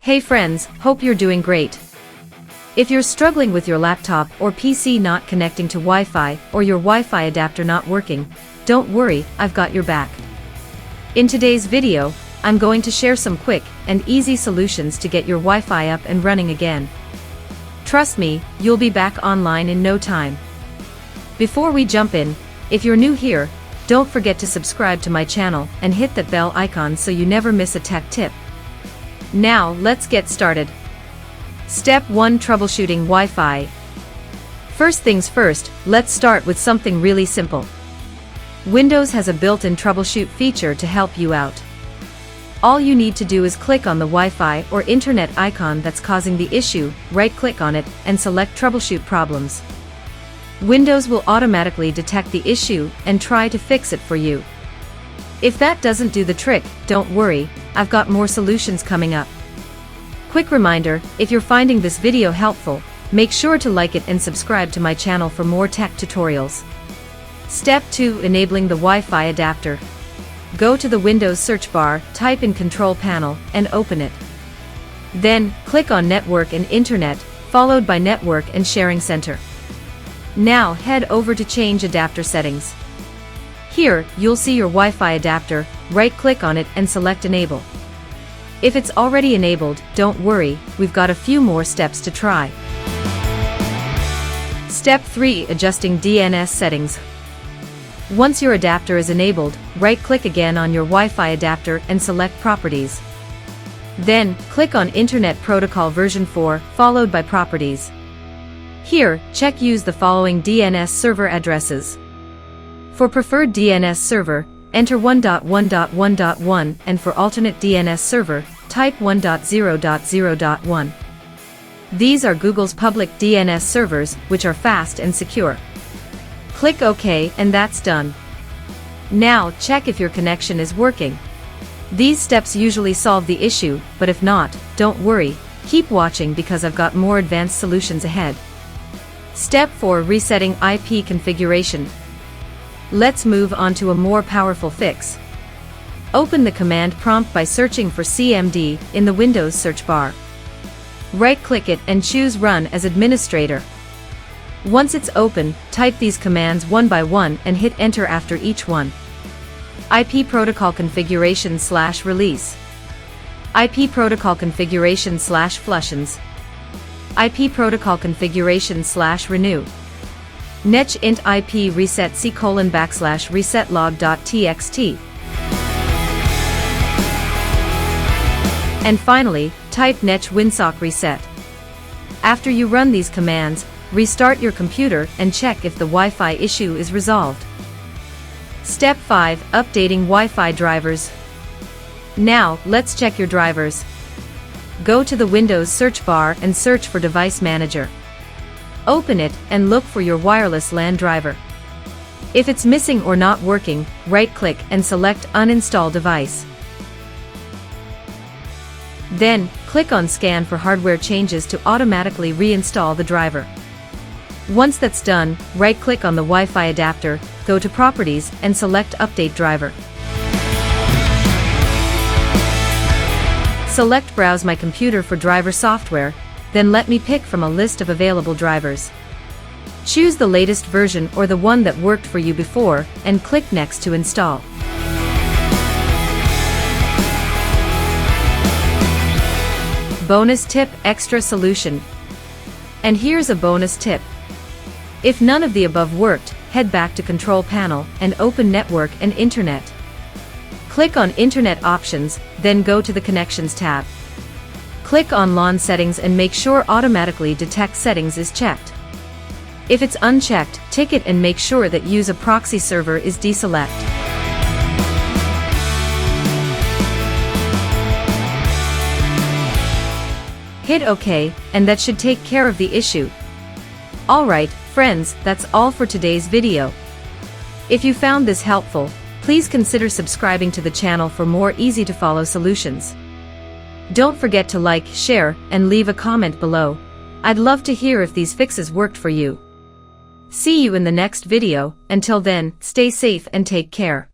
Hey friends, hope you're doing great. If you're struggling with your laptop or PC not connecting to Wi-Fi or your Wi-Fi adapter not working, don't worry, I've got your back. In today's video, I'm going to share some quick and easy solutions to get your Wi-Fi up and running again. Trust me, you'll be back online in no time. Before we jump in, if you're new here, don't forget to subscribe to my channel and hit that bell icon so you never miss a tech tip. Now, let's get started. Step 1: Troubleshooting Wi-Fi. First things first, let's start with something really simple. Windows has a built-in troubleshoot feature to help you out. All you need to do is click on the Wi-Fi or internet icon that's causing the issue, right-click on it, and select Troubleshoot Problems. Windows will automatically detect the issue and try to fix it for you. If that doesn't do the trick, don't worry, I've got more solutions coming up. Quick reminder, if you're finding this video helpful, make sure to like it and subscribe to my channel for more tech tutorials. Step 2: Enabling the Wi-Fi adapter. Go to the Windows search bar, type in Control Panel, and open it. Then, click on Network and Internet, followed by Network and Sharing Center. Now head over to Change Adapter Settings. Here, you'll see your Wi-Fi adapter, right-click on it and select Enable. If it's already enabled, don't worry, we've got a few more steps to try. Step 3: Adjusting DNS settings. Once your adapter is enabled, right-click again on your Wi-Fi adapter and select Properties. Then, click on Internet Protocol version 4, followed by Properties. Here, check Use the following DNS server addresses. For preferred DNS server, enter 1.1.1.1, and for alternate DNS server, type 1.0.0.1. These are Google's public DNS servers, which are fast and secure. Click OK, and that's done. Now, check if your connection is working. These steps usually solve the issue, but if not, don't worry, keep watching because I've got more advanced solutions ahead. Step 4: Resetting IP configuration. Let's move on to a more powerful fix. Open the command prompt by searching for CMD in the Windows search bar. Right-click it and choose Run as Administrator. Once it's open, type these commands one by one and hit Enter after each one. IP protocol configuration / release. IP protocol configuration / flushdns. IP protocol configuration / renew. netsh int IP reset /resetlog.txt. And finally, type netsh winsok reset. After you run these commands, restart your computer and check if the Wi-Fi issue is resolved. Step 5: Updating Wi-Fi drivers. Now, let's check your drivers. Go to the Windows search bar and search for Device Manager. Open it and look for your wireless LAN driver. If it's missing or not working, right-click and select Uninstall Device. Then, click on Scan for hardware changes to automatically reinstall the driver. Once that's done, right-click on the Wi-Fi adapter, go to Properties and select Update Driver. Select Browse my computer for driver software, then let me pick from a list of available drivers. Choose the latest version or the one that worked for you before, and click Next to install. Bonus tip: Extra solution. And here's a bonus tip. If none of the above worked, head back to Control Panel and open Network and Internet. Click on Internet Options, then go to the Connections tab. Click on LAN Settings and make sure Automatically Detect Settings is checked. If it's unchecked, tick it and make sure that Use a Proxy Server is deselect. Hit OK, and that should take care of the issue. Alright, friends, that's all for today's video. If you found this helpful, please consider subscribing to the channel for more easy-to-follow solutions. Don't forget to like, share, and leave a comment below. I'd love to hear if these fixes worked for you. See you in the next video. Until then, stay safe and take care.